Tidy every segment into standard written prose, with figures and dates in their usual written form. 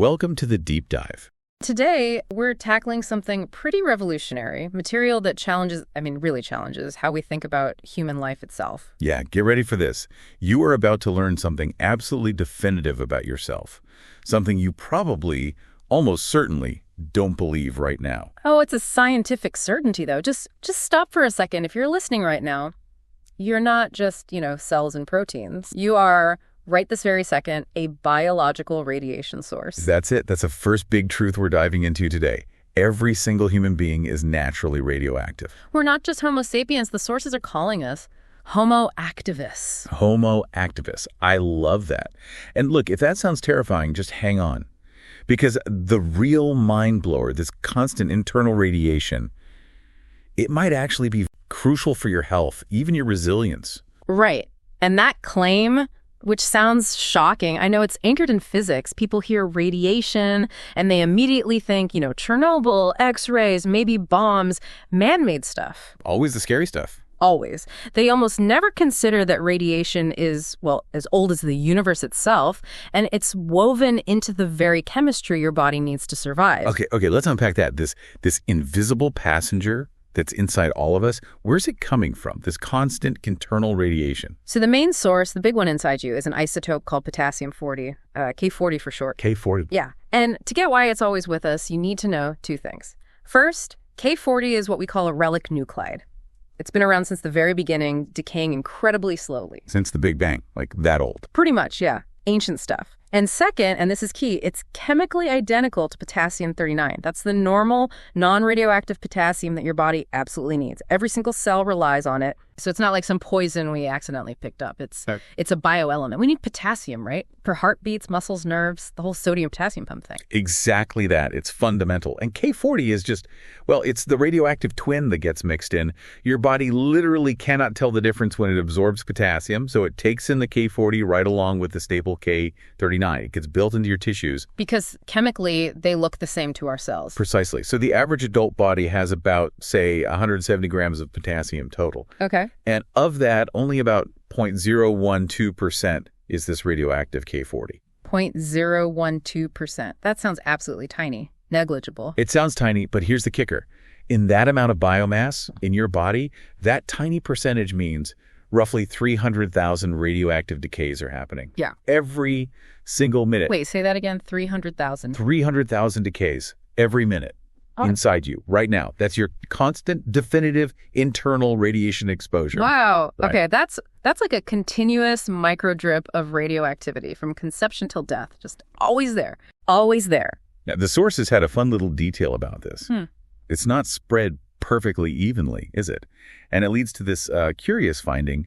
Welcome to the Deep Dive. Today, we're tackling something pretty revolutionary, material that really challenges how we think about human life itself. Yeah, get ready for this. You are about to learn something absolutely definitive about yourself. Something you probably, almost certainly, don't believe right now. Oh, it's a scientific certainty, though. Just stop for a second. If you're listening right now, you're not just, cells and proteins. You are, right this very second, a biological radiation source. That's it. That's the first big truth we're diving into today. Every single human being is naturally radioactive. We're not just Homo sapiens. The sources are calling us Homo activists. Homo activists. I love that. And look, if that sounds terrifying, just hang on. Because the real mind blower, this constant internal radiation, it might actually be crucial for your health, even your resilience. Right. And that claim, which sounds shocking, I know it's anchored in physics. People hear radiation and they immediately think, Chernobyl, X-rays, maybe bombs, man-made stuff. Always the scary stuff. Always. They almost never consider that radiation is, as old as the universe itself, and it's woven into the very chemistry your body needs to survive. Okay, let's unpack that. This invisible passenger that's inside all of us, where's it coming from, this constant internal radiation? So the main source, the big one inside you, is an isotope called potassium-40, K40 for short. K40. Yeah. And to get why it's always with us, you need to know two things. First, K40 is what we call a relic nuclide. It's been around since the very beginning, decaying incredibly slowly. Since the Big Bang, like that old. Pretty much, yeah. Ancient stuff. And second, and this is key, it's chemically identical to potassium-39. That's the normal, non-radioactive potassium that your body absolutely needs. Every single cell relies on it. So it's not like some poison we accidentally picked up. It's a bioelement. We need potassium, right? For heartbeats, muscles, nerves, the whole sodium-potassium pump thing. Exactly that. It's fundamental. And K40 is just, it's the radioactive twin that gets mixed in. Your body literally cannot tell the difference when it absorbs potassium, so it takes in the K40 right along with the staple K39. It gets built into your tissues. Because chemically, they look the same to our cells. Precisely. So the average adult body has about, say, 170 grams of potassium total. Okay. And of that, only about 0.012% is this radioactive K40. 0.012%. That sounds absolutely tiny, negligible. It sounds tiny, but here's the kicker. In that amount of biomass in your body, that tiny percentage means roughly 300,000 radioactive decays are happening. Yeah. Every single minute. Wait, say that again, 300,000. 300,000 decays every minute. Inside you right now. That's your constant, definitive internal radiation exposure. Wow. Right. Okay, that's like a continuous micro drip of radioactivity from conception till death. Just always there. Always there. Now, the sources had a fun little detail about this. It's not spread perfectly evenly, is it? And it leads to this curious finding.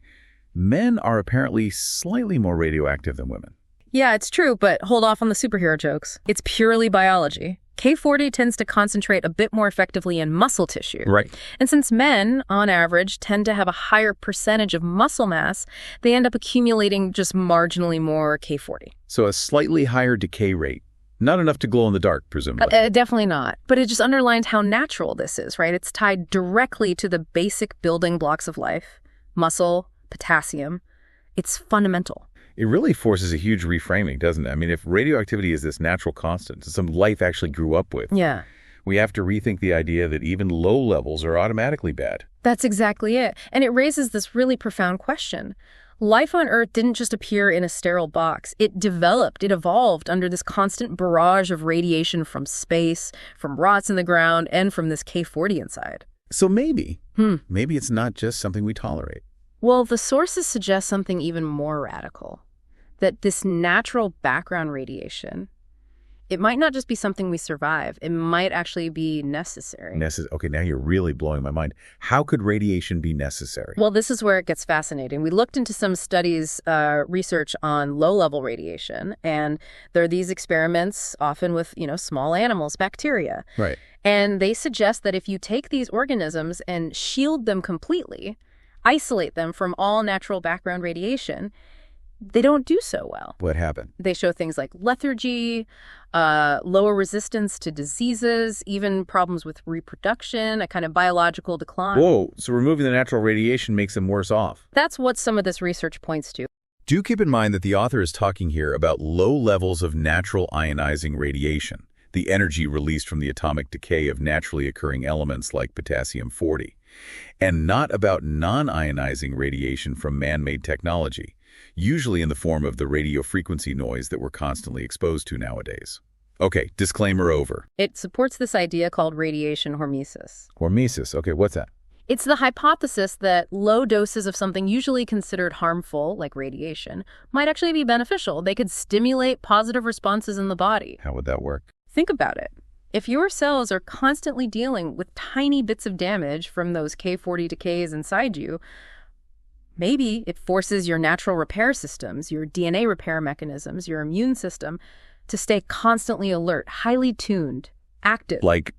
Men are apparently slightly more radioactive than women. Yeah, it's true, but hold off on the superhero jokes. It's purely biology. K40 tends to concentrate a bit more effectively in muscle tissue. Right. And since men, on average, tend to have a higher percentage of muscle mass, they end up accumulating just marginally more K40. So a slightly higher decay rate. Not enough to glow in the dark, presumably. Definitely not. But it just underlines how natural this is, right? It's tied directly to the basic building blocks of life. Muscle, potassium. It's fundamental. It really forces a huge reframing, doesn't it? I mean, if radioactivity is this natural constant, some life actually grew up with, yeah, we have to rethink the idea that even low levels are automatically bad. That's exactly it. And it raises this really profound question. Life on Earth didn't just appear in a sterile box. It developed, it evolved under this constant barrage of radiation from space, from rots in the ground, and from this K40 inside. So maybe it's not just something we tolerate. Well, the sources suggest something even more radical. That this natural background radiation, it might not just be something we survive. It might actually be necessary. Okay, now you're really blowing my mind. How could radiation be necessary? Well, this is where it gets fascinating. We looked into some studies, research on low-level radiation, and there are these experiments, often with, small animals, bacteria. Right. And they suggest that if you take these organisms and shield them completely, isolate them from all natural background radiation, they don't do so well. What happened? They show things like lethargy, lower resistance to diseases, even problems with reproduction, a kind of biological decline. Whoa, so removing the natural radiation makes them worse off. That's what some of this research points to. Do keep in mind that the author is talking here about low levels of natural ionizing radiation, the energy released from the atomic decay of naturally occurring elements like potassium-40, and not about non-ionizing radiation from man-made technology, usually in the form of the radio frequency noise that we're constantly exposed to nowadays. Okay, disclaimer over. It supports this idea called radiation hormesis. Hormesis, okay, what's that? It's the hypothesis that low doses of something usually considered harmful, like radiation, might actually be beneficial. They could stimulate positive responses in the body. How would that work? Think about it. If your cells are constantly dealing with tiny bits of damage from those K40 decays inside you, maybe it forces your natural repair systems, your DNA repair mechanisms, your immune system, to stay constantly alert, highly tuned, active. Like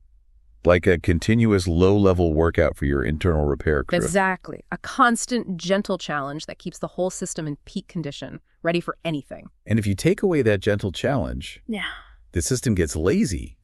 a continuous low-level workout for your internal repair crew. Exactly. A constant, gentle challenge that keeps the whole system in peak condition, ready for anything. And if you take away that gentle challenge, the system gets lazy,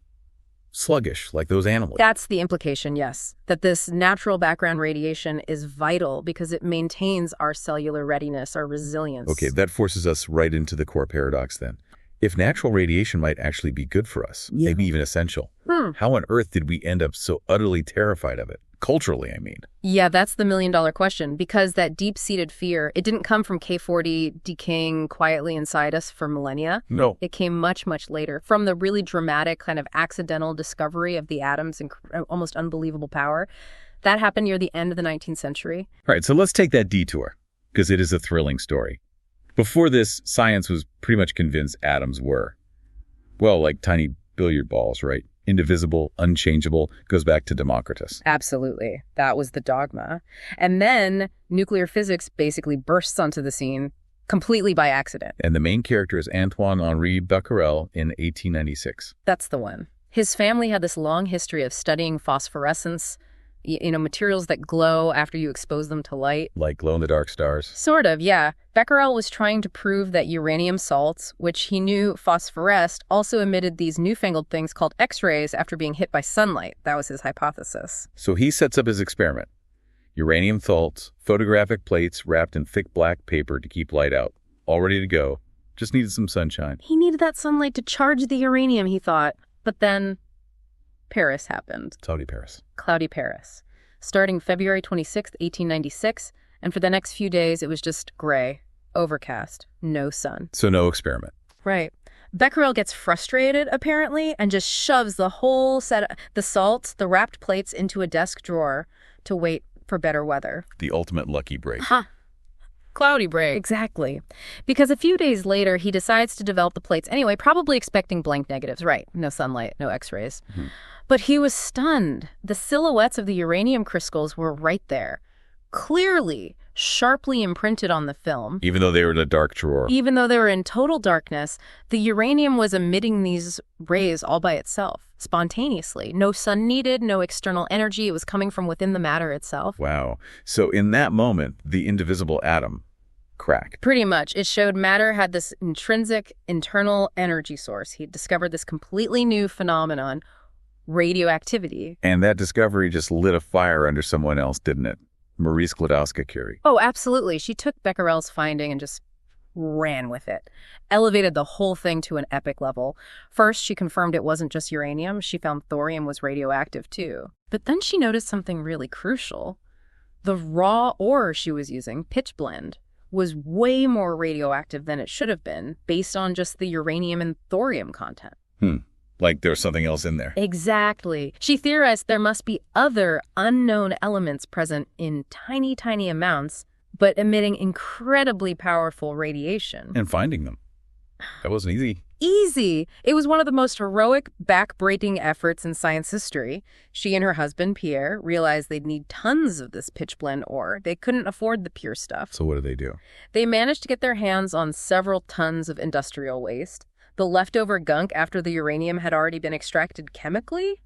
sluggish, like those animals. That's the implication, yes. That this natural background radiation is vital because it maintains our cellular readiness, our resilience. Okay, that forces us right into the core paradox then. If natural radiation might actually be good for us, maybe even essential, how on earth did we end up so utterly terrified of it? Culturally, I mean. Yeah, that's the million-dollar question, because that deep-seated fear, it didn't come from K40 decaying quietly inside us for millennia. No. It came much, much later, from the really dramatic kind of accidental discovery of the atom's almost unbelievable power. That happened near the end of the 19th century. All right, so let's take that detour, because it is a thrilling story. Before this, science was pretty much convinced atoms were, well, like tiny billiard balls, right? Indivisible, unchangeable, goes back to Democritus. Absolutely. That was the dogma. And then nuclear physics basically bursts onto the scene completely by accident. And the main character is Antoine-Henri Becquerel in 1896. That's the one. His family had this long history of studying phosphorescence, materials that glow after you expose them to light. Like glow-in-the-dark stars? Sort of, yeah. Becquerel was trying to prove that uranium salts, which he knew phosphoresced, also emitted these newfangled things called X-rays after being hit by sunlight. That was his hypothesis. So he sets up his experiment. Uranium salts, photographic plates wrapped in thick black paper to keep light out. All ready to go. Just needed some sunshine. He needed that sunlight to charge the uranium, he thought. But then Paris happened. Cloudy Paris. Cloudy Paris. Starting February 26, 1896, and for the next few days it was just gray, overcast, no sun. So no experiment. Right. Becquerel gets frustrated, apparently, and just shoves the whole set, the salts, the wrapped plates, into a desk drawer to wait for better weather. The ultimate lucky break. Cloudy break. Exactly. Because a few days later, he decides to develop the plates anyway, probably expecting blank negatives. Right. No sunlight, no X-rays. But he was stunned. The silhouettes of the uranium crystals were right there, clearly, sharply imprinted on the film. Even though they were in a dark drawer. Even though they were in total darkness, the uranium was emitting these rays all by itself, spontaneously. No sun needed, no external energy. It was coming from within the matter itself. Wow. So in that moment, the indivisible atom cracked. Pretty much. It showed matter had this intrinsic internal energy source. He discovered this completely new phenomenon, radioactivity. And that discovery just lit a fire under someone else, didn't it? Marie Sklodowska-Curie. Oh, absolutely. She took Becquerel's finding and just ran with it. Elevated the whole thing to an epic level. First, she confirmed it wasn't just uranium. She found thorium was radioactive, too. But then she noticed something really crucial. The raw ore she was using, pitchblende, was way more radioactive than it should have been, based on just the uranium and thorium content. Like there's something else in there. Exactly. She theorized there must be other unknown elements present in tiny, tiny amounts, but emitting incredibly powerful radiation. And finding them. That wasn't easy. Easy. It was one of the most heroic, back-breaking efforts in science history. She and her husband, Pierre, realized they'd need tons of this pitchblende ore. They couldn't afford the pure stuff. So what did they do? They managed to get their hands on several tons of industrial waste. The leftover gunk after the uranium had already been extracted chemically?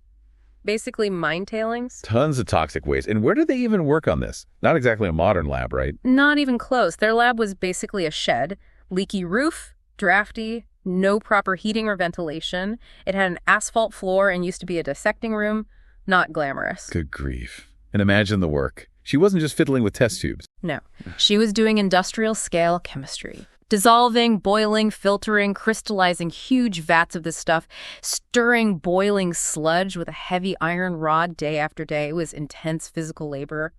Basically mine tailings? Tons of toxic waste. And where did they even work on this? Not exactly a modern lab, right? Not even close. Their lab was basically a shed. Leaky roof, drafty, no proper heating or ventilation. It had an asphalt floor and used to be a dissecting room. Not glamorous. Good grief. And imagine the work. She wasn't just fiddling with test tubes. No, she was doing industrial-scale chemistry. Dissolving, boiling, filtering, crystallizing huge vats of this stuff, stirring boiling sludge with a heavy iron rod day after day. It was intense physical labor.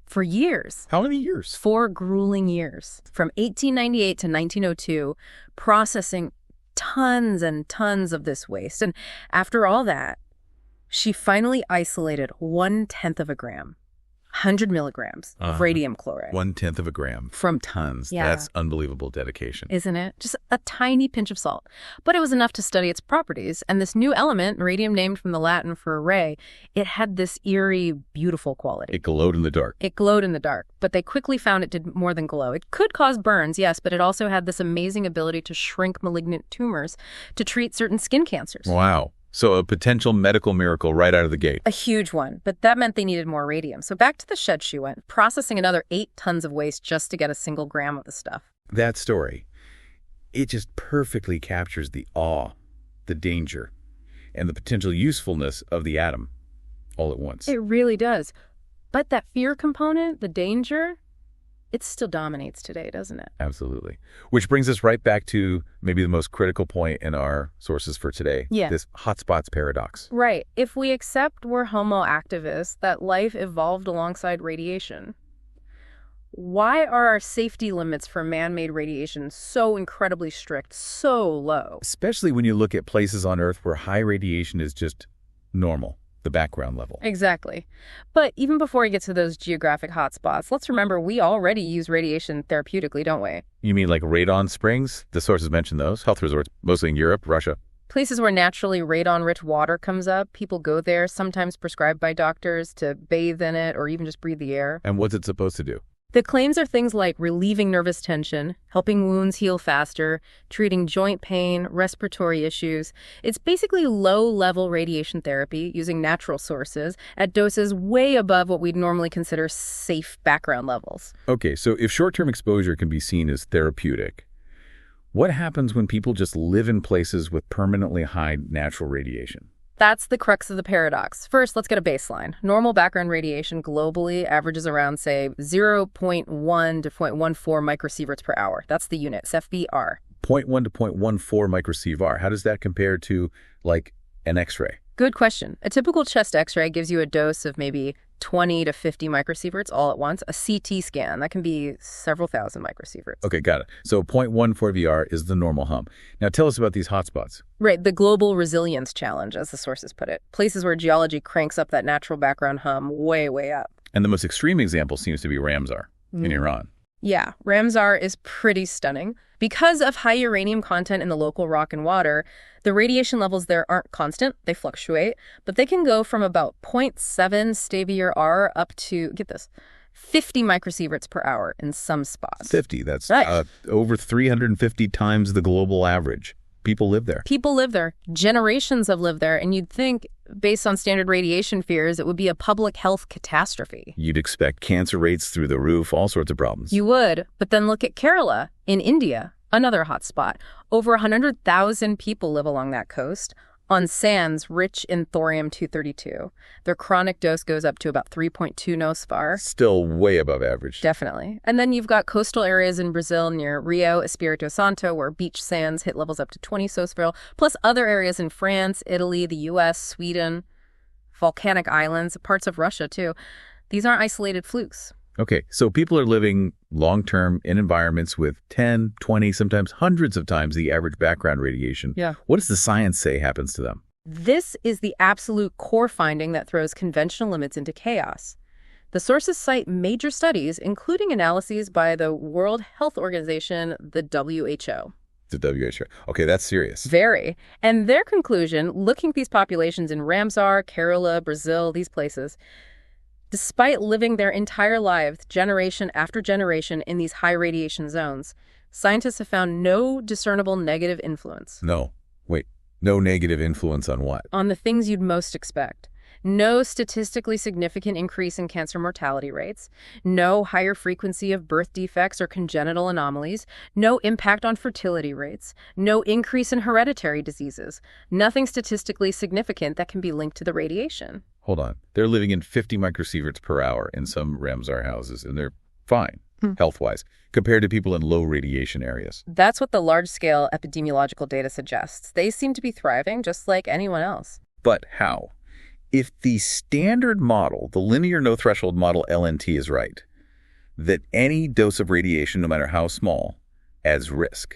For years. How many years? 4 grueling years. From 1898 to 1902, processing tons and tons of this waste. And after all that, she finally isolated 1/10 of a gram. 100 milligrams of radium chloride. 1/10 of a gram. From tons. Yeah. That's unbelievable dedication. Isn't it? Just a tiny pinch of salt. But it was enough to study its properties. And this new element, radium named from the Latin for ray, it had this eerie, beautiful quality. It glowed in the dark. It glowed in the dark. But they quickly found it did more than glow. It could cause burns, yes, but it also had this amazing ability to shrink malignant tumors to treat certain skin cancers. Wow. So a potential medical miracle right out of the gate. A huge one, but that meant they needed more radium. So back to the shed she went, processing another 8 tons of waste just to get a single gram of the stuff. That story, it just perfectly captures the awe, the danger, and the potential usefulness of the atom all at once. It really does. But that fear component, the danger, it still dominates today, doesn't it? Absolutely. Which brings us right back to maybe the most critical point in our sources for today. Yeah. This hotspots paradox. Right. If we accept we're Homo activists, that life evolved alongside radiation, why are our safety limits for man-made radiation so incredibly strict, so low? Especially when you look at places on Earth where high radiation is just normal, the background level. Exactly. But even before we get to those geographic hotspots, let's remember we already use radiation therapeutically, don't we? You mean like radon springs? The sources mention those. Health resorts, mostly in Europe, Russia. Places where naturally radon-rich water comes up, people go there, sometimes prescribed by doctors to bathe in it or even just breathe the air. And what's it supposed to do? The claims are things like relieving nervous tension, helping wounds heal faster, treating joint pain, respiratory issues. It's basically low-level radiation therapy using natural sources at doses way above what we'd normally consider safe background levels. Okay, so if short-term exposure can be seen as therapeutic, what happens when people just live in places with permanently high natural radiation? That's the crux of the paradox. First, let's get a baseline. Normal background radiation globally averages around, say, 0.1 to 0.14 microsieverts per hour. That's the unit. It's FBR. 0.1 to 0.14 microsievert. How does that compare to, like, an X-ray? Good question. A typical chest X-ray gives you a dose of maybe 20 to 50 microsieverts all at once. A CT scan, that can be several thousand microsieverts. Okay, got it. So 0.14 VR is the normal hum. Now tell us about these hotspots. Right, the global resilience challenge, as the sources put it. Places where geology cranks up that natural background hum way, way up. And the most extreme example seems to be Ramsar in Iran. Yeah, Ramsar is pretty stunning. Because of high uranium content in the local rock and water, the radiation levels there aren't constant, they fluctuate, but they can go from about 0.7 stavir up to, get this, 50 microsieverts per hour in some spots. 50, that's Right. over 350 times the global average. People live there. People live there. Generations have lived there, and you'd think, based on standard radiation fears, it would be a public health catastrophe. You'd expect cancer rates through the roof, all sorts of problems. You would, but then look at Kerala in India, another hotspot. Over 100,000 people live along that coast on sands rich in thorium-232. Their chronic dose goes up to about 3.2 nosfar. Still way above average. Definitely. And then you've got coastal areas in Brazil near Rio, Espírito Santo, where beach sands hit levels up to 20 nosfar, plus other areas in France, Italy, the U.S., Sweden, volcanic islands, parts of Russia, too. These aren't isolated flukes. Okay, so people are living long-term in environments with 10, 20, sometimes hundreds of times the average background radiation. Yeah. What does the science say happens to them? This is the absolute core finding that throws conventional limits into chaos. The sources cite major studies, including analyses by the World Health Organization, the WHO. The WHO. Okay, that's serious. Very. And their conclusion, looking at these populations in Ramsar, Kerala, Brazil, these places, despite living their entire lives, generation after generation, in these high radiation zones, scientists have found no discernible negative influence. No. Wait. No negative influence on what? On the things you'd most expect. No statistically significant increase in cancer mortality rates, no higher frequency of birth defects or congenital anomalies, no impact on fertility rates, no increase in hereditary diseases, nothing statistically significant that can be linked to the radiation. Hold on. They're living in 50 microsieverts per hour in some Ramsar houses, and they're fine, health-wise, compared to people in low radiation areas. That's what the large-scale epidemiological data suggests. They seem to be thriving just like anyone else. But how? If the standard model, the Linear No-Threshold model LNT is right, that any dose of radiation, no matter how small, adds risk,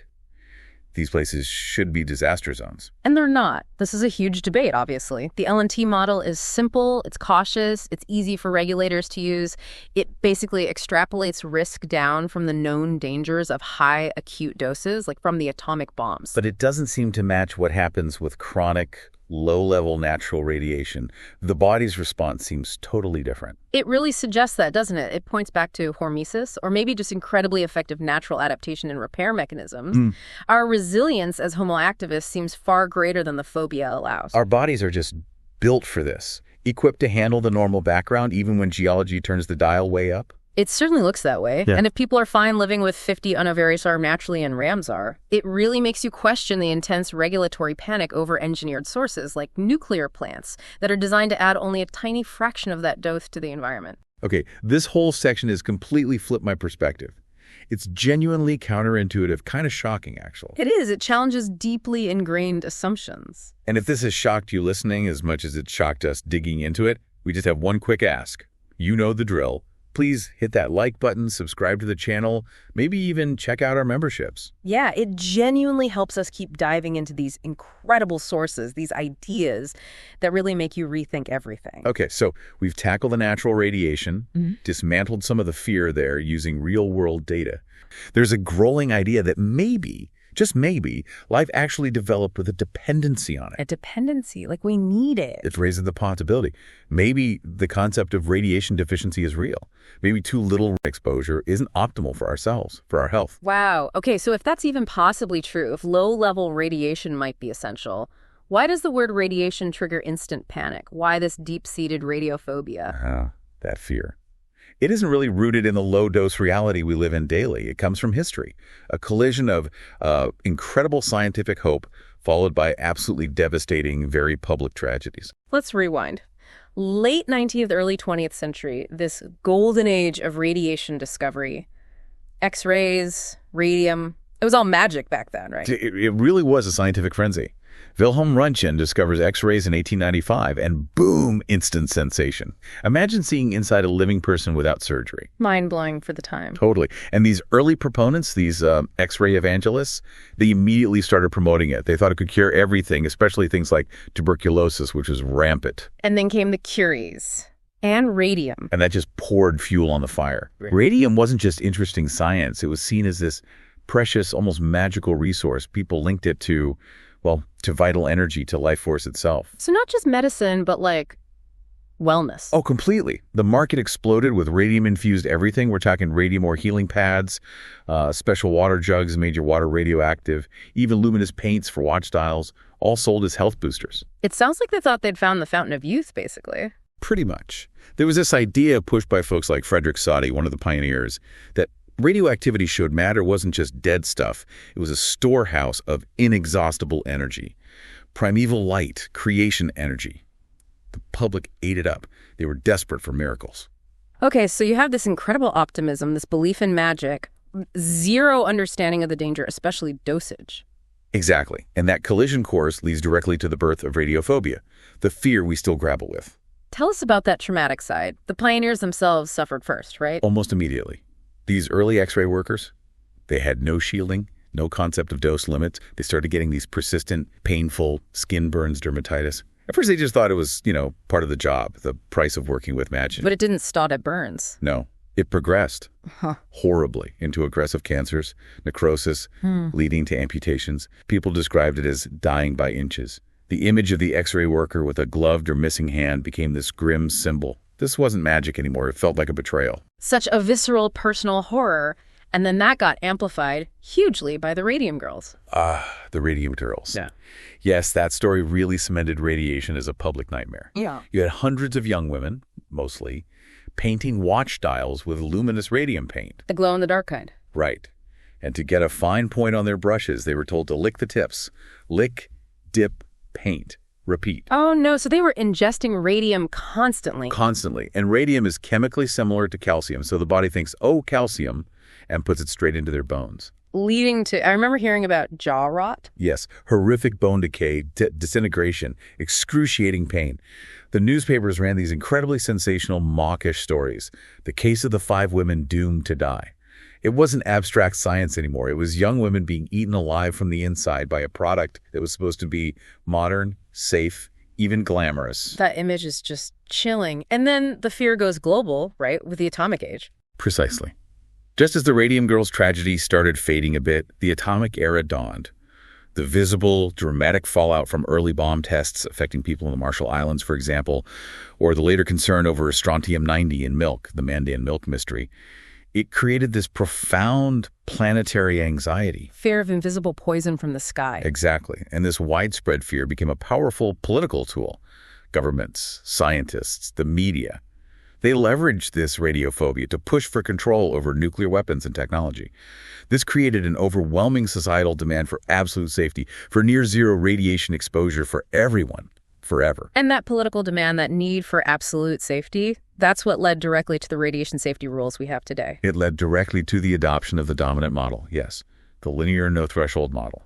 these places should be disaster zones. And they're not. This is a huge debate, obviously. The LNT model is simple, it's cautious, it's easy for regulators to use. It basically extrapolates risk down from the known dangers of high acute doses, like from the atomic bombs. But it doesn't seem to match what happens with chronic, low-level natural radiation. The body's response seems totally different. It really suggests that, doesn't it? It points back to hormesis, or maybe just incredibly effective natural adaptation and repair mechanisms. Our resilience as Homo activists seems far greater than the phobia allows. Our bodies are just built for this, equipped to handle the normal background even when geology turns the dial way up. It certainly looks that way. Yeah. And if people are fine living with 50 unavarisar naturally in Ramsar, it really makes you question the intense regulatory panic over engineered sources like nuclear plants that are designed to add only a tiny fraction of that dose to the environment. Okay, this whole section has completely flipped my perspective. It's genuinely counterintuitive, kind of shocking, actually. It is. It challenges deeply ingrained assumptions. And if this has shocked you listening as much as it shocked us digging into it, we just have one quick ask. You know the drill. Please hit that like button, subscribe to the channel, maybe even check out our memberships. Yeah, it genuinely helps us keep diving into these incredible sources, these ideas that really make you rethink everything. Okay, so we've tackled the natural radiation, dismantled some of the fear there using real-world data. There's a growing idea that maybe, just maybe, life actually developed with a dependency on it. A dependency, like we need it. It raises the possibility. Maybe the concept of radiation deficiency is real. Maybe too little exposure isn't optimal for ourselves, for our health. Wow. Okay, so if that's even possibly true, if low-level radiation might be essential, why does the word radiation trigger instant panic? Why this deep-seated radiophobia? That fear. It isn't really rooted in the low-dose reality we live in daily. It comes from history, a collision of incredible scientific hope followed by absolutely devastating, very public tragedies. Let's rewind. Late 19th, early 20th century, this golden age of radiation discovery. X-rays, radium. It was all magic back then, right? It really was a scientific frenzy. Wilhelm Röntgen discovers X-rays in 1895, and boom, instant sensation. Imagine seeing inside a living person without surgery. Mind-blowing for the time. Totally. And these early proponents, these X-ray evangelists, they immediately started promoting it. They thought it could cure everything, especially things like tuberculosis, which was rampant. And then came the Curies. And radium. And that just poured fuel on the fire. Right. Radium wasn't just interesting science. It was seen as this precious, almost magical resource. People linked it to, well, to vital energy, to life force itself. So not just medicine, but like wellness. Oh, completely. The market exploded with radium-infused everything. We're talking radium or healing pads, special water jugs made your water radioactive, even luminous paints for watch dials, all sold as health boosters. It sounds like they thought they'd found the fountain of youth, basically. Pretty much. There was this idea pushed by folks like Frederick Soddy, one of the pioneers, that radioactivity showed matter wasn't just dead stuff. It was a storehouse of inexhaustible energy. Primeval light, creation energy. The public ate it up. They were desperate for miracles. Okay, so you have this incredible optimism, this belief in magic, zero understanding of the danger, especially dosage. Exactly. And that collision course leads directly to the birth of radiophobia, the fear we still grapple with. Tell us about that traumatic side. The pioneers themselves suffered first, right? Almost immediately. These early X-ray workers, they had no shielding, no concept of dose limits. They started getting these persistent, painful skin burns, dermatitis. At first, they just thought it was, part of the job, the price of working with magic. But it didn't stop at burns. No. It progressed horribly into aggressive cancers, necrosis, leading to amputations. People described it as dying by inches. The image of the X-ray worker with a gloved or missing hand became this grim symbol. This wasn't magic anymore. It felt like a betrayal. Such a visceral, personal horror. And then that got amplified hugely by the radium girls. The radium girls. Yeah. Yes, that story really cemented radiation as a public nightmare. Yeah. You had hundreds of young women, mostly, painting watch dials with luminous radium paint. The glow-in-the-dark kind. Right. And to get a fine point on their brushes, they were told to lick the tips. Lick, dip, paint. Repeat. Oh, no. So they were ingesting radium constantly. Constantly. And radium is chemically similar to calcium, so the body thinks, oh, calcium, and puts it straight into their bones. Leading to, I remember hearing about jaw rot. Yes, horrific bone decay, disintegration, excruciating pain. The newspapers ran these incredibly sensational, mawkish stories. The case of the 5 women doomed to die. It wasn't abstract science anymore. It was young women being eaten alive from the inside by a product that was supposed to be modern, safe, even glamorous. That image is just chilling. And then the fear goes global, right, with the atomic age. Precisely. Just as the Radium Girls tragedy started fading a bit, the atomic era dawned. The visible, dramatic fallout from early bomb tests affecting people in the Marshall Islands, for example, or the later concern over strontium-90 in milk, the Mandan milk mystery, it created this profound planetary anxiety. Fear of invisible poison from the sky. Exactly. And this widespread fear became a powerful political tool. Governments, scientists, the media, they leveraged this radiophobia to push for control over nuclear weapons and technology. This created an overwhelming societal demand for absolute safety, for near-zero radiation exposure for everyone, forever. And that political demand, that need for absolute safety, that's what led directly to the radiation safety rules we have today. It led directly to the adoption of the dominant model, yes, the Linear No-Threshold model,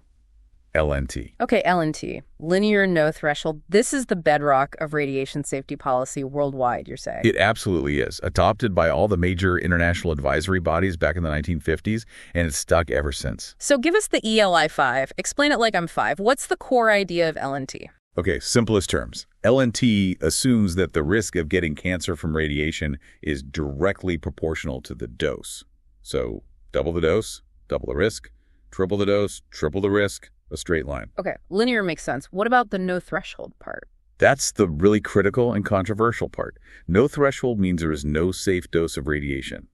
LNT. Okay, LNT, Linear No-Threshold. This is the bedrock of radiation safety policy worldwide, you're saying? It absolutely is. Adopted by all the major international advisory bodies back in the 1950s, and it's stuck ever since. So give us the ELI5. Explain it like I'm 5. What's the core idea of LNT? Okay, simplest terms. LNT assumes that the risk of getting cancer from radiation is directly proportional to the dose. So double the dose, double the risk, triple the dose, triple the risk, a straight line. Okay, linear makes sense. What about the no threshold part? That's the really critical and controversial part. No threshold means there is no safe dose of radiation.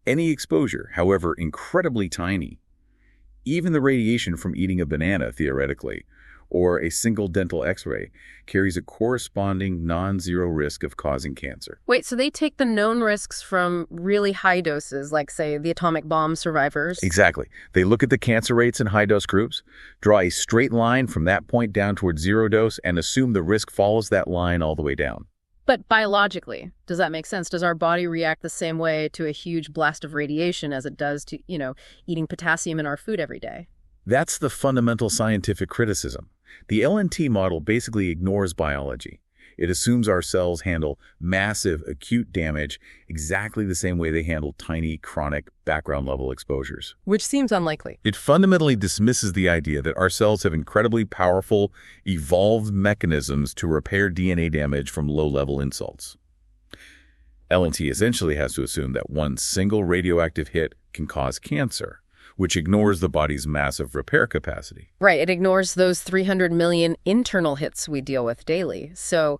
Any exposure, however incredibly tiny, even the radiation from eating a banana, theoretically, or a single dental x-ray, carries a corresponding non-zero risk of causing cancer. Wait, so they take the known risks from really high doses, like, say, the atomic bomb survivors? Exactly. They look at the cancer rates in high-dose groups, draw a straight line from that point down towards zero dose, and assume the risk follows that line all the way down. But biologically, does that make sense? Does our body react the same way to a huge blast of radiation as it does to, eating potassium in our food every day? That's the fundamental scientific criticism. The LNT model basically ignores biology. It assumes our cells handle massive, acute damage exactly the same way they handle tiny, chronic, background-level exposures. Which seems unlikely. It fundamentally dismisses the idea that our cells have incredibly powerful, evolved mechanisms to repair DNA damage from low-level insults. LNT essentially has to assume that one single radioactive hit can cause cancer, which ignores the body's massive repair capacity. Right, it ignores those 300 million internal hits we deal with daily. So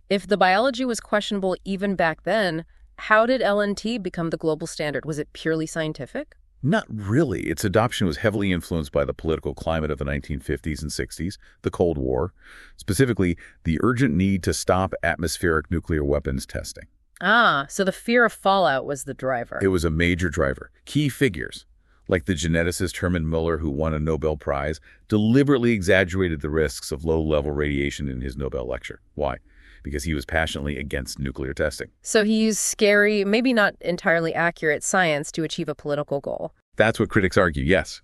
if the biology was questionable even back then, how did LNT become the global standard? Was it purely scientific? Not really. Its adoption was heavily influenced by the political climate of the 1950s and 60s, the Cold War, specifically the urgent need to stop atmospheric nuclear weapons testing. Ah, so the fear of fallout was the driver. It was a major driver. Key figures, like the geneticist Herman Muller, who won a Nobel Prize, deliberately exaggerated the risks of low-level radiation in his Nobel lecture. Why? Because he was passionately against nuclear testing. So he used scary, maybe not entirely accurate science to achieve a political goal. That's what critics argue, yes.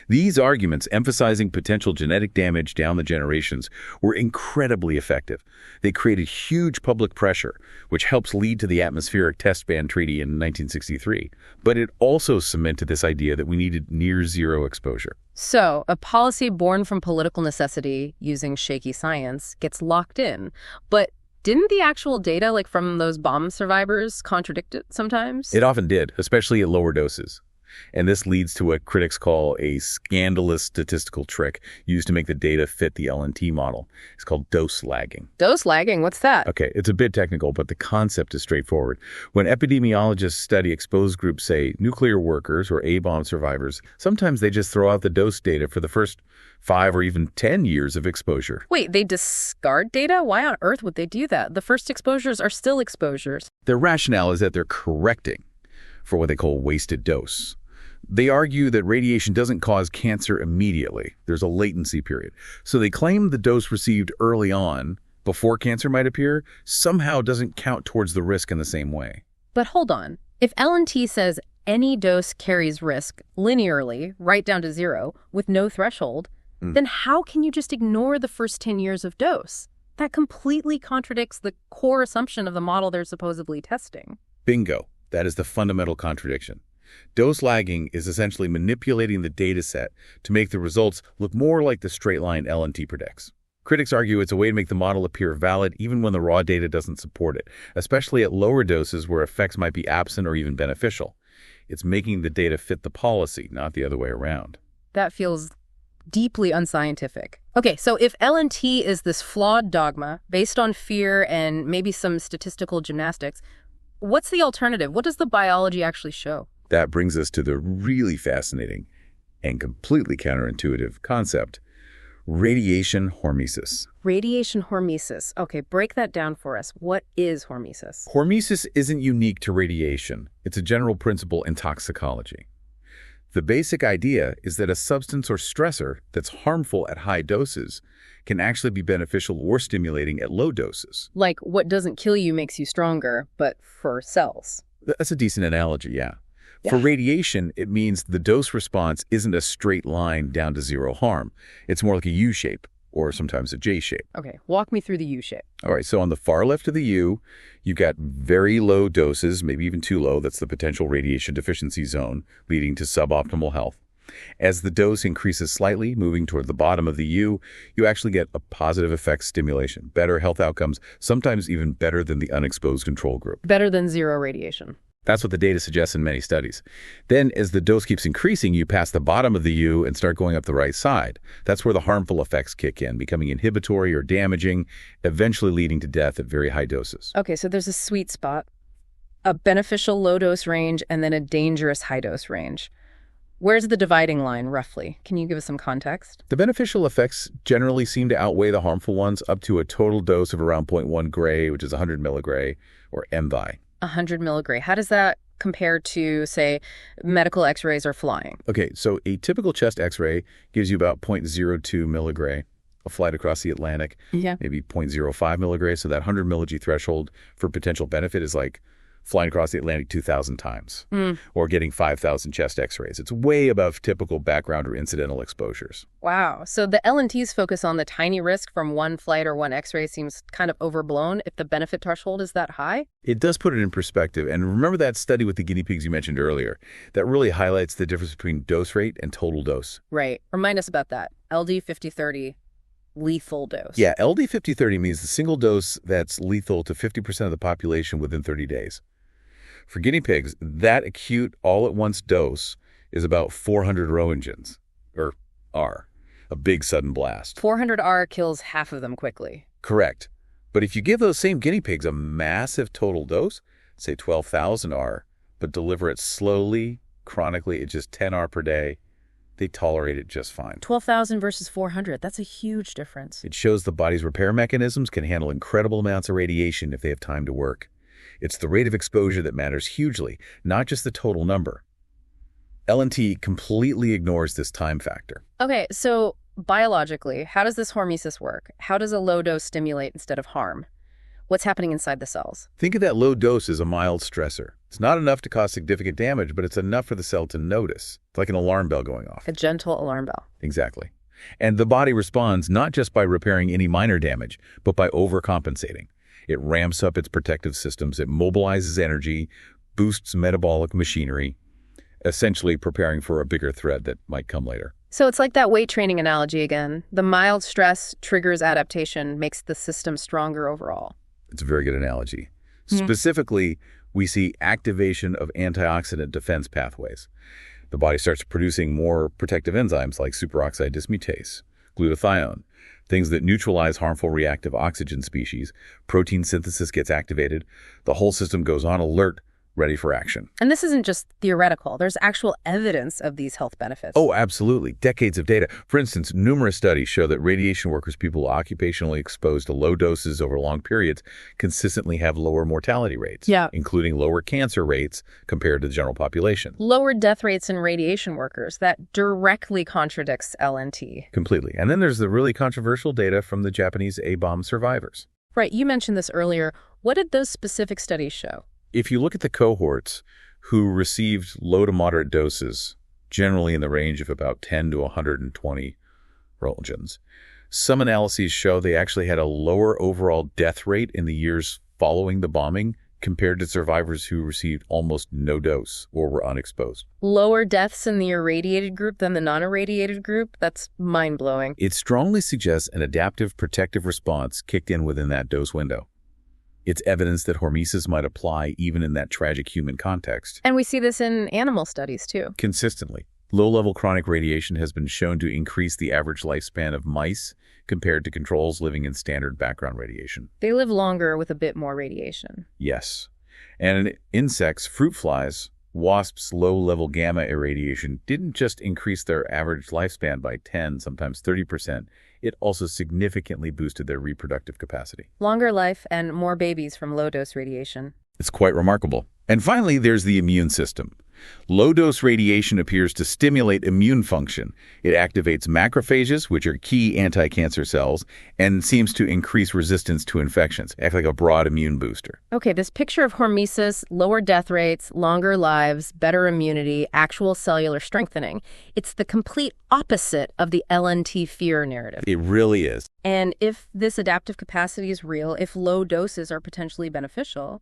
These arguments, emphasizing potential genetic damage down the generations, were incredibly effective. They created huge public pressure, which helps lead to the Atmospheric Test Ban Treaty in 1963. But it also cemented this idea that we needed near-zero exposure. So, a policy born from political necessity, using shaky science, gets locked in. But didn't the actual data, like from those bomb survivors, contradict it sometimes? It often did, especially at lower doses. And this leads to what critics call a scandalous statistical trick used to make the data fit the LNT model. It's called dose lagging. Dose lagging? What's that? Okay, it's a bit technical, but the concept is straightforward. When epidemiologists study exposed groups, say nuclear workers or A-bomb survivors, sometimes they just throw out the dose data for the first 5 or even 10 years of exposure. Wait, they discard data? Why on earth would they do that? The first exposures are still exposures. Their rationale is that they're correcting for what they call wasted dose. They argue that radiation doesn't cause cancer immediately. There's a latency period. So they claim the dose received early on, before cancer might appear, somehow doesn't count towards the risk in the same way. But hold on. If LNT says any dose carries risk linearly, right down to 0, with no threshold, then how can you just ignore the first 10 years of dose? That completely contradicts the core assumption of the model they're supposedly testing. Bingo. That is the fundamental contradiction. Dose lagging is essentially manipulating the data set to make the results look more like the straight line LNT predicts. Critics argue it's a way to make the model appear valid even when the raw data doesn't support it, especially at lower doses where effects might be absent or even beneficial. It's making the data fit the policy, not the other way around. That feels deeply unscientific. Okay, so if LNT is this flawed dogma based on fear and maybe some statistical gymnastics, what's the alternative? What does the biology actually show? That brings us to the really fascinating and completely counterintuitive concept, radiation hormesis. Radiation hormesis. Okay, break that down for us. What is hormesis? Hormesis isn't unique to radiation. It's a general principle in toxicology. The basic idea is that a substance or stressor that's harmful at high doses can actually be beneficial or stimulating at low doses. Like what doesn't kill you makes you stronger, but for cells. That's a decent analogy, yeah. For radiation, it means the dose response isn't a straight line down to 0 harm. It's more like a U shape, or sometimes a J shape. Okay, walk me through the U shape. All right, so on the far left of the U, you've got very low doses, maybe even too low. That's the potential radiation deficiency zone, leading to suboptimal health. As the dose increases slightly, moving toward the bottom of the U, you actually get a positive effect stimulation, better health outcomes, sometimes even better than the unexposed control group. Better than 0 radiation. That's what the data suggests in many studies. Then, as the dose keeps increasing, you pass the bottom of the U and start going up the right side. That's where the harmful effects kick in, becoming inhibitory or damaging, eventually leading to death at very high doses. Okay, so there's a sweet spot, a beneficial low-dose range, and then a dangerous high-dose range. Where's the dividing line, roughly? Can you give us some context? The beneficial effects generally seem to outweigh the harmful ones up to a total dose of around 0.1 gray, which is 100 milligray, or MVI. 100 milligray. How does that compare to, say, medical x-rays or flying? Okay, so a typical chest x-ray gives you about 0.02 milligray. A flight across the Atlantic, maybe 0.05 milligray. So that 100 millig threshold for potential benefit is like flying across the Atlantic 2,000 times or getting 5,000 chest x-rays. It's way above typical background or incidental exposures. Wow. So the LNT's focus on the tiny risk from one flight or one x-ray seems kind of overblown if the benefit threshold is that high? It does put it in perspective. And remember that study with the guinea pigs you mentioned earlier? That really highlights the difference between dose rate and total dose. Right. Remind us about that. LD 50/30. Lethal dose. Yeah, LD 50/30 means the single dose that's lethal to 50% of the population within 30 days. For guinea pigs, that acute all-at-once dose is about 400 Roentgens, or R, a big sudden blast. 400 R kills half of them quickly. Correct. But if you give those same guinea pigs a massive total dose, say 12,000 R, but deliver it slowly, chronically, at just 10 R per day, they tolerate it just fine. 12,000 versus 400. That's a huge difference. It shows the body's repair mechanisms can handle incredible amounts of radiation if they have time to work. It's the rate of exposure that matters hugely, not just the total number. LNT completely ignores this time factor. Okay, so biologically, how does this hormesis work? How does a low dose stimulate instead of harm? What's happening inside the cells? Think of that low dose as a mild stressor. It's not enough to cause significant damage, but it's enough for the cell to notice. It's like an alarm bell going off. A gentle alarm bell. Exactly. And the body responds not just by repairing any minor damage, but by overcompensating. It ramps up its protective systems. It mobilizes energy, boosts metabolic machinery, essentially preparing for a bigger threat that might come later. So it's like that weight training analogy again. The mild stress triggers adaptation, makes the system stronger overall. It's a very good analogy. Specifically, we see activation of antioxidant defense pathways. The body starts producing more protective enzymes like superoxide dismutase, glutathione, things that neutralize harmful reactive oxygen species. Protein synthesis gets activated. The whole system goes on alert, ready for action. And this isn't just theoretical. There's actual evidence of these health benefits. Oh, absolutely. Decades of data. For instance, numerous studies show that radiation workers, people occupationally exposed to low doses over long periods, consistently have lower mortality rates, including lower cancer rates compared to the general population. Lower death rates in radiation workers. That directly contradicts LNT. Completely. And then there's the really controversial data from the Japanese A-bomb survivors. Right. You mentioned this earlier. What did those specific studies show? If you look at the cohorts who received low to moderate doses, generally in the range of about 10 to 120 roentgens, some analyses show they actually had a lower overall death rate in the years following the bombing compared to survivors who received almost no dose or were unexposed. Lower deaths in the irradiated group than the non-irradiated group? That's mind-blowing. It strongly suggests an adaptive protective response kicked in within that dose window. It's evidence that hormesis might apply even in that tragic human context. And we see this in animal studies, too. Consistently. Low-level chronic radiation has been shown to increase the average lifespan of mice compared to controls living in standard background radiation. They live longer with a bit more radiation. Yes. And in insects, fruit flies, wasps' low-level gamma irradiation didn't just increase their average lifespan by 10, sometimes 30%. It also significantly boosted their reproductive capacity. Longer life and more babies from low-dose radiation. It's quite remarkable. And finally, there's the immune system. Low-dose radiation appears to stimulate immune function. It activates macrophages, which are key anti-cancer cells, and seems to increase resistance to infections, act like a broad immune booster. Okay, this picture of hormesis, lower death rates, longer lives, better immunity, actual cellular strengthening. It's the complete opposite of the LNT fear narrative. It really is. And if this adaptive capacity is real, if low doses are potentially beneficial,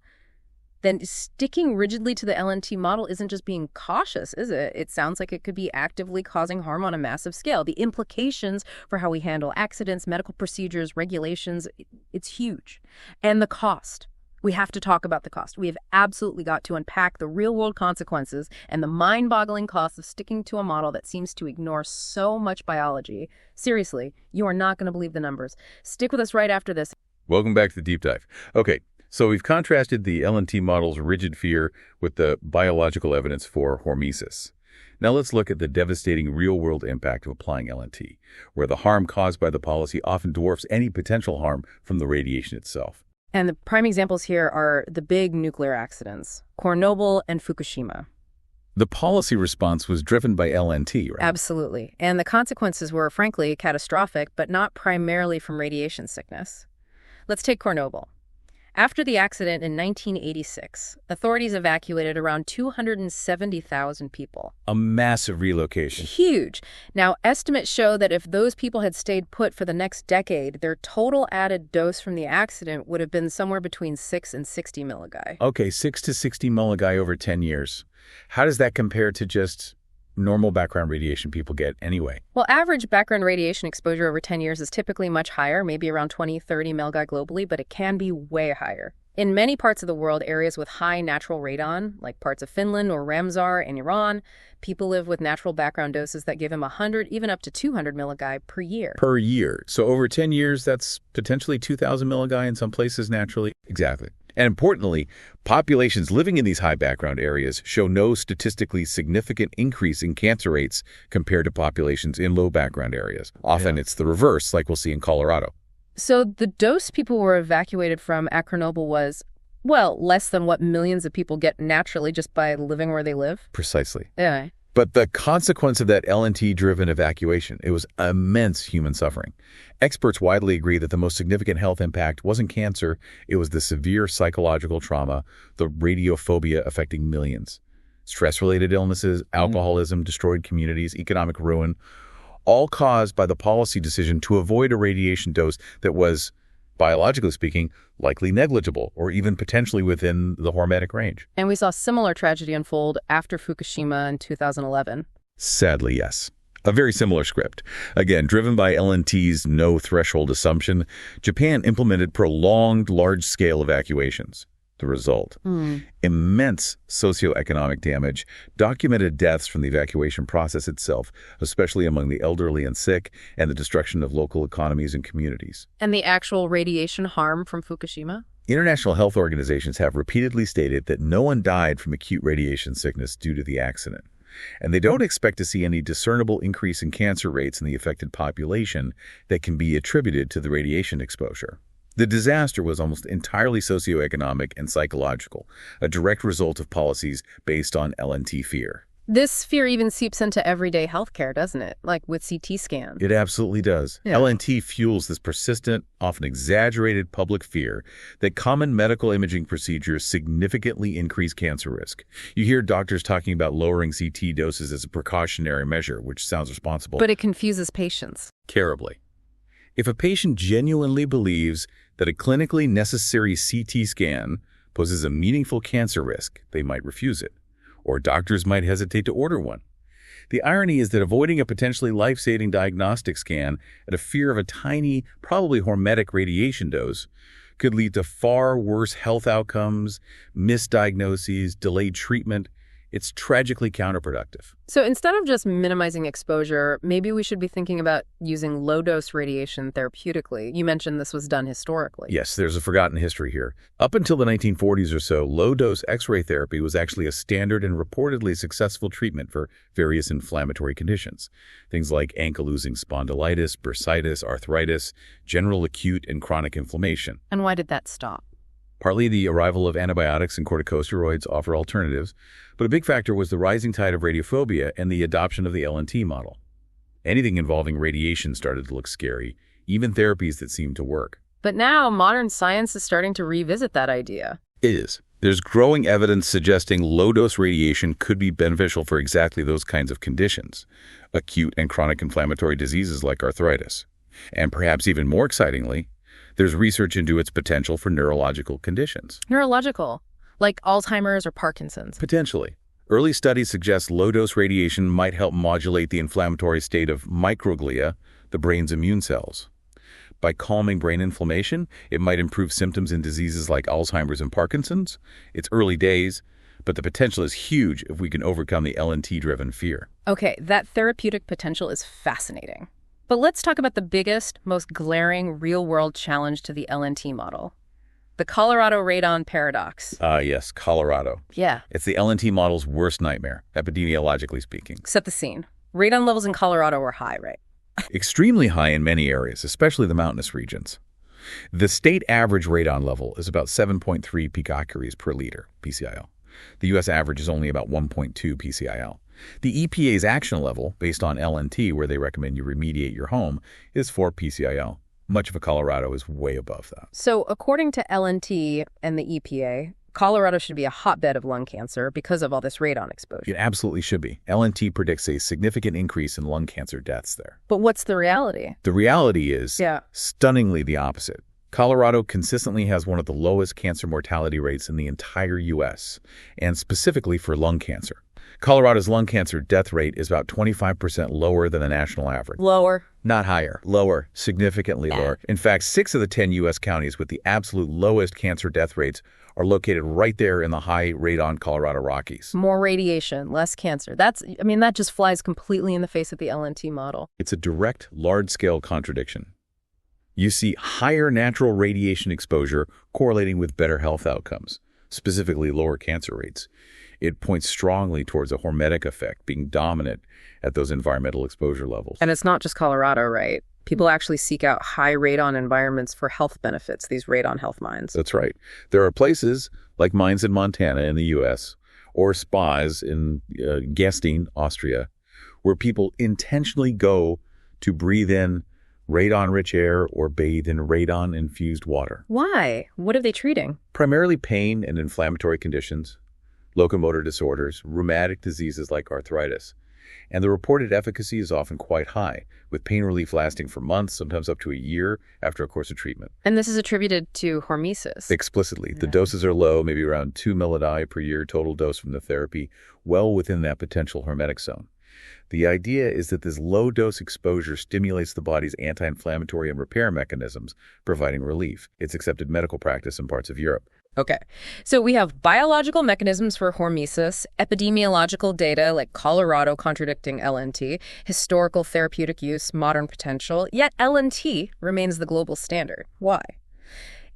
then sticking rigidly to the LNT model isn't just being cautious, is it? It sounds like it could be actively causing harm on a massive scale. The implications for how we handle accidents, medical procedures, regulations, it's huge. And the cost. We have to talk about the cost. We have absolutely got to unpack the real-world consequences and the mind-boggling costs of sticking to a model that seems to ignore so much biology. Seriously, you are not going to believe the numbers. Stick with us right after this. Welcome back to the Deep Dive. Okay. So we've contrasted the LNT model's rigid fear with the biological evidence for hormesis. Now let's look at the devastating real-world impact of applying LNT, where the harm caused by the policy often dwarfs any potential harm from the radiation itself. And the prime examples here are the big nuclear accidents, Chernobyl and Fukushima. The policy response was driven by LNT, right? Absolutely. And the consequences were, frankly, catastrophic, but not primarily from radiation sickness. Let's take Chernobyl. After the accident in 1986, authorities evacuated around 270,000 people. A massive relocation. Huge. Now, estimates show that if those people had stayed put for the next decade, their total added dose from the accident would have been somewhere between 6 and 60 milligauss. Okay, 6 to 60 milligauss over 10 years. How does that compare to just normal background radiation people get anyway? Well, average background radiation exposure over 10 years is typically much higher, maybe around 20, 30 milligauss globally, but it can be way higher. In many parts of the world, areas with high natural radon, like parts of Finland or Ramsar in Iran, people live with natural background doses that give them 100, even up to 200 milligauss per year. Per year. So over 10 years, that's potentially 2,000 milligauss in some places naturally. Exactly. And importantly, populations living in these high background areas show no statistically significant increase in cancer rates compared to populations in low background areas. Often it's the reverse, like we'll see in Colorado. So the dose people were evacuated from at Chernobyl was, well, less than what millions of people get naturally just by living where they live? Precisely. Yeah. But the consequence of that LNT-driven evacuation, it was immense human suffering. Experts widely agree that the most significant health impact wasn't cancer, it was the severe psychological trauma, the radiophobia affecting millions. Stress-related illnesses, alcoholism, destroyed communities, economic ruin, all caused by the policy decision to avoid a radiation dose that was, biologically speaking, likely negligible or even potentially within the hormetic range. And we saw similar tragedy unfold after Fukushima in 2011. Sadly, yes. A very similar script. Again, driven by LNT's no-threshold assumption, Japan implemented prolonged large-scale evacuations. The result, immense socioeconomic damage, documented deaths from the evacuation process itself, especially among the elderly and sick, and the destruction of local economies and communities. And the actual radiation harm from Fukushima? International health organizations have repeatedly stated that no one died from acute radiation sickness due to the accident, and they don't expect to see any discernible increase in cancer rates in the affected population that can be attributed to the radiation exposure. The disaster was almost entirely socioeconomic and psychological, a direct result of policies based on LNT fear. This fear even seeps into everyday healthcare, doesn't it? Like with CT scans. It absolutely does. Yeah. LNT fuels this persistent, often exaggerated public fear that common medical imaging procedures significantly increase cancer risk. You hear doctors talking about lowering CT doses as a precautionary measure, which sounds responsible. But it confuses patients. Terribly. If a patient genuinely believes that a clinically necessary CT scan poses a meaningful cancer risk, they might refuse it, or doctors might hesitate to order one. The irony is that avoiding a potentially life-saving diagnostic scan out of fear of a tiny, probably hormetic radiation dose could lead to far worse health outcomes, misdiagnoses, delayed treatment. It's tragically counterproductive. So instead of just minimizing exposure, maybe we should be thinking about using low-dose radiation therapeutically. You mentioned this was done historically. Yes, there's a forgotten history here. Up until the 1940s or so, low-dose X-ray therapy was actually a standard and reportedly successful treatment for various inflammatory conditions. Things like ankylosing spondylitis, bursitis, arthritis, general acute and chronic inflammation. And why did that stop? Partly the arrival of antibiotics and corticosteroids offer alternatives, but a big factor was the rising tide of radiophobia and the adoption of the LNT model. Anything involving radiation started to look scary, even therapies that seemed to work. But now modern science is starting to revisit that idea. It is. There's growing evidence suggesting low-dose radiation could be beneficial for exactly those kinds of conditions, acute and chronic inflammatory diseases like arthritis. And perhaps even more excitingly, there's research into its potential for neurological conditions. Neurological, like Alzheimer's or Parkinson's. Potentially. Early studies suggest low-dose radiation might help modulate the inflammatory state of microglia, the brain's immune cells. By calming brain inflammation, it might improve symptoms in diseases like Alzheimer's and Parkinson's. It's early days, but the potential is huge if we can overcome the LNT-driven fear. Okay, that therapeutic potential is fascinating. But let's talk about the biggest, most glaring real-world challenge to the LNT model. The Colorado radon paradox. Yes, Colorado. Yeah. It's the LNT model's worst nightmare, epidemiologically speaking. Set the scene. Radon levels in Colorado were high, right? Extremely high in many areas, especially the mountainous regions. The state average radon level is about 7.3 picocuries per liter, PCIL. The U.S. average is only about 1.2 PCIL. The EPA's action level, based on LNT, where they recommend you remediate your home, is 4 PCIL. Much of Colorado is way above that. So according to LNT and the EPA, Colorado should be a hotbed of lung cancer because of all this radon exposure. It absolutely should be. LNT predicts a significant increase in lung cancer deaths there. But what's the reality? The reality is stunningly the opposite. Colorado consistently has one of the lowest cancer mortality rates in the entire U.S., and specifically for lung cancer. Colorado's lung cancer death rate is about 25% lower than the national average. Lower? Not higher. Lower. Significantly lower. In fact, 6 of the 10 U.S. counties with the absolute lowest cancer death rates are located right there in the high radon Colorado Rockies. More radiation, less cancer. That just flies completely in the face of the LNT model. It's a direct, large-scale contradiction. You see higher natural radiation exposure correlating with better health outcomes, specifically lower cancer rates. It points strongly towards a hormetic effect being dominant at those environmental exposure levels. And it's not just Colorado, right? People actually seek out high radon environments for health benefits, these radon health mines. That's right. There are places like mines in Montana in the U.S. or spas in Gestine, Austria, where people intentionally go to breathe in radon-rich air or bathe in radon-infused water. Why? What are they treating? Primarily pain and inflammatory conditions, locomotor disorders, rheumatic diseases like arthritis. And the reported efficacy is often quite high, with pain relief lasting for months, sometimes up to a year after a course of treatment. And this is attributed to hormesis. Explicitly. The doses are low, maybe around 2 millidie per year total dose from the therapy, well within that potential hormetic zone. The idea is that this low-dose exposure stimulates the body's anti-inflammatory and repair mechanisms, providing relief. It's accepted medical practice in parts of Europe. Okay, so we have biological mechanisms for hormesis, epidemiological data like Colorado contradicting LNT, historical therapeutic use, modern potential, yet LNT remains the global standard. Why?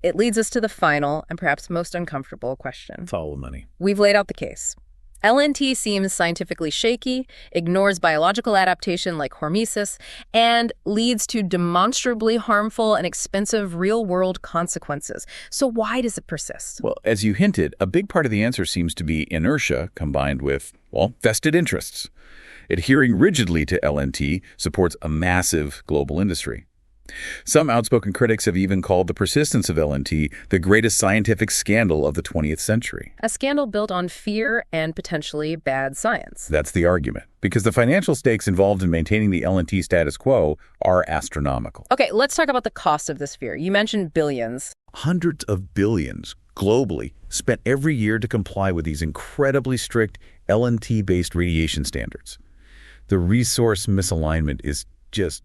It leads us to the final and perhaps most uncomfortable question. Follow the money. We've laid out the case. LNT seems scientifically shaky, ignores biological adaptation like hormesis, and leads to demonstrably harmful and expensive real-world consequences. So why does it persist? Well, as you hinted, a big part of the answer seems to be inertia combined with, well, vested interests. Adhering rigidly to LNT supports a massive global industry. Some outspoken critics have even called the persistence of LNT the greatest scientific scandal of the 20th century. A scandal built on fear and potentially bad science. That's the argument, because the financial stakes involved in maintaining the LNT status quo are astronomical. Okay, let's talk about the cost of this fear. You mentioned billions. Hundreds of billions globally spent every year to comply with these incredibly strict LNT-based radiation standards. The resource misalignment is just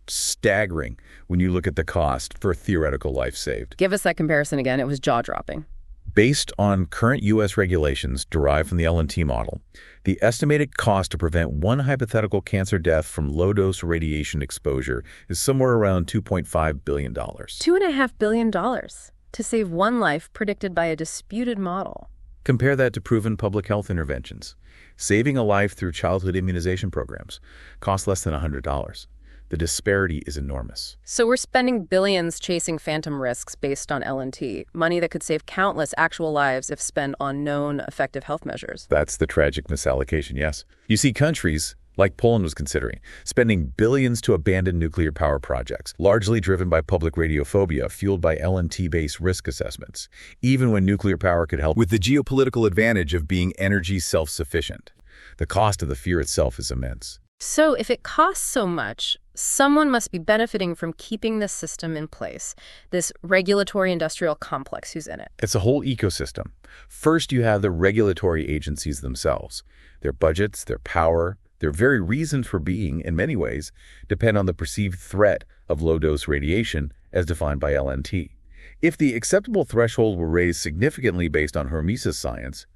staggering when you look at the cost for theoretical life saved. Give us that comparison again. It was jaw-dropping. Based on current U.S. regulations derived from the LNT model, the estimated cost to prevent one hypothetical cancer death from low-dose radiation exposure is somewhere around $2.5 billion. $2.5 billion to save one life predicted by a disputed model. Compare that to proven public health interventions. Saving a life through childhood immunization programs costs less than $100. The disparity is enormous. So we're spending billions chasing phantom risks based on LNT, money that could save countless actual lives if spent on known effective health measures. That's the tragic misallocation, yes. You see countries, like Poland was considering, spending billions to abandon nuclear power projects, largely driven by public radiophobia fueled by LNT-based risk assessments, even when nuclear power could help with the geopolitical advantage of being energy self-sufficient. The cost of the fear itself is immense. So if it costs so much, someone must be benefiting from keeping this system in place, this regulatory industrial complex who's in it. It's a whole ecosystem. First, you have the regulatory agencies themselves. Their budgets, their power, their very reason for being, in many ways, depend on the perceived threat of low-dose radiation as defined by LNT. If the acceptable threshold were raised significantly based on hormesis science,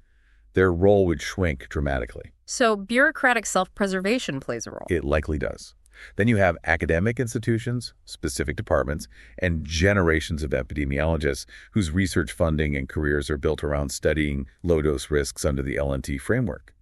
their role would shrink dramatically. So bureaucratic self-preservation plays a role. It likely does. Then you have academic institutions, specific departments, and generations of epidemiologists whose research funding and careers are built around studying low-dose risks under the LNT framework.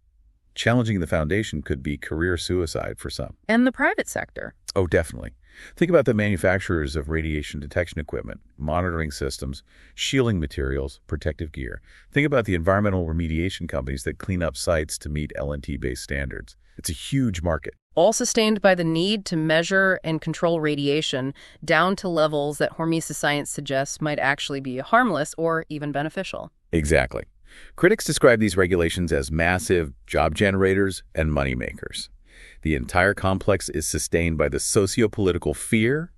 Challenging the foundation could be career suicide for some. And the private sector. Oh, definitely. Think about the manufacturers of radiation detection equipment, monitoring systems, shielding materials, protective gear. Think about the environmental remediation companies that clean up sites to meet LNT-based standards. It's a huge market. All sustained by the need to measure and control radiation down to levels that hormesis science suggests might actually be harmless or even beneficial. Exactly. Critics describe these regulations as massive job generators and moneymakers. The entire complex is sustained by the socio-political fear,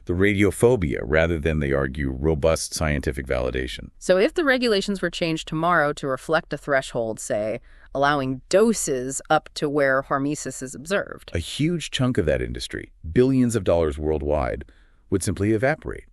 the radiophobia, rather than, they argue, robust scientific validation. So if the regulations were changed tomorrow to reflect a threshold, say, allowing doses up to where hormesis is observed, a huge chunk of that industry, billions of dollars worldwide, would simply evaporate.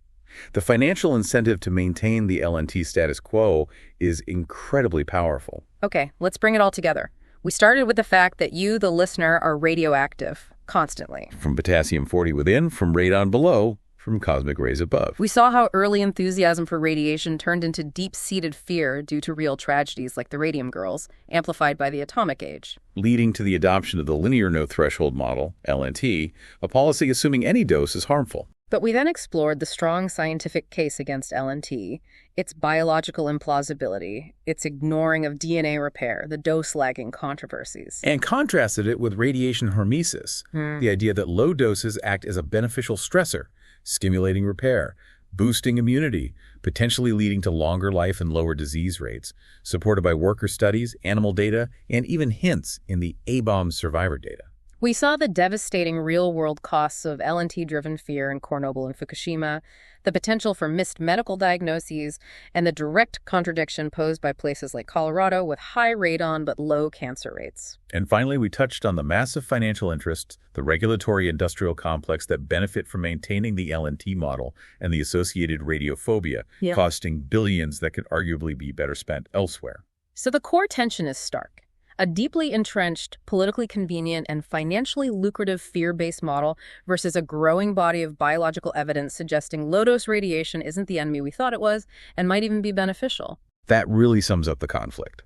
The financial incentive to maintain the LNT status quo is incredibly powerful. Okay, let's bring it all together. We started with the fact that you, the listener, are radioactive constantly. From potassium-40 within, from radon below, from cosmic rays above. We saw how early enthusiasm for radiation turned into deep-seated fear due to real tragedies like the Radium Girls, amplified by the atomic age. Leading to the adoption of the Linear No-Threshold model, LNT, a policy assuming any dose is harmful. But we then explored the strong scientific case against LNT, its biological implausibility, its ignoring of DNA repair, the dose-lagging controversies. And contrasted it with radiation hormesis, the idea that low doses act as a beneficial stressor, stimulating repair, boosting immunity, potentially leading to longer life and lower disease rates, supported by worker studies, animal data, and even hints in the A-bomb survivor data. We saw the devastating real-world costs of LNT-driven fear in Chernobyl and Fukushima, the potential for missed medical diagnoses, and the direct contradiction posed by places like Colorado with high radon but low cancer rates. And finally, we touched on the massive financial interests, the regulatory industrial complex that benefit from maintaining the LNT model, and the associated radiophobia, costing billions that could arguably be better spent elsewhere. So the core tension is stark. A deeply entrenched, politically convenient, and financially lucrative fear-based model versus a growing body of biological evidence suggesting low-dose radiation isn't the enemy we thought it was and might even be beneficial. That really sums up the conflict.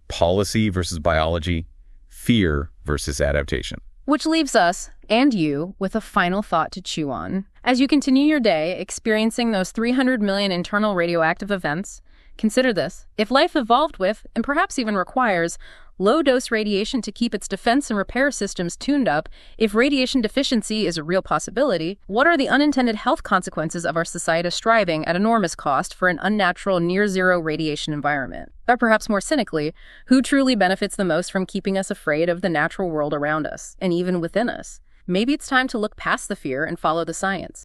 Policy versus biology, fear versus adaptation. Which leaves us, and you, with a final thought to chew on. As you continue your day experiencing those 300 million internal radioactive events, consider this. If life evolved with, and perhaps even requires, low-dose radiation to keep its defense and repair systems tuned up, if radiation deficiency is a real possibility, what are the unintended health consequences of our society striving at enormous cost for an unnatural near-zero radiation environment? Or perhaps more cynically, who truly benefits the most from keeping us afraid of the natural world around us, and even within us? Maybe it's time to look past the fear and follow the science.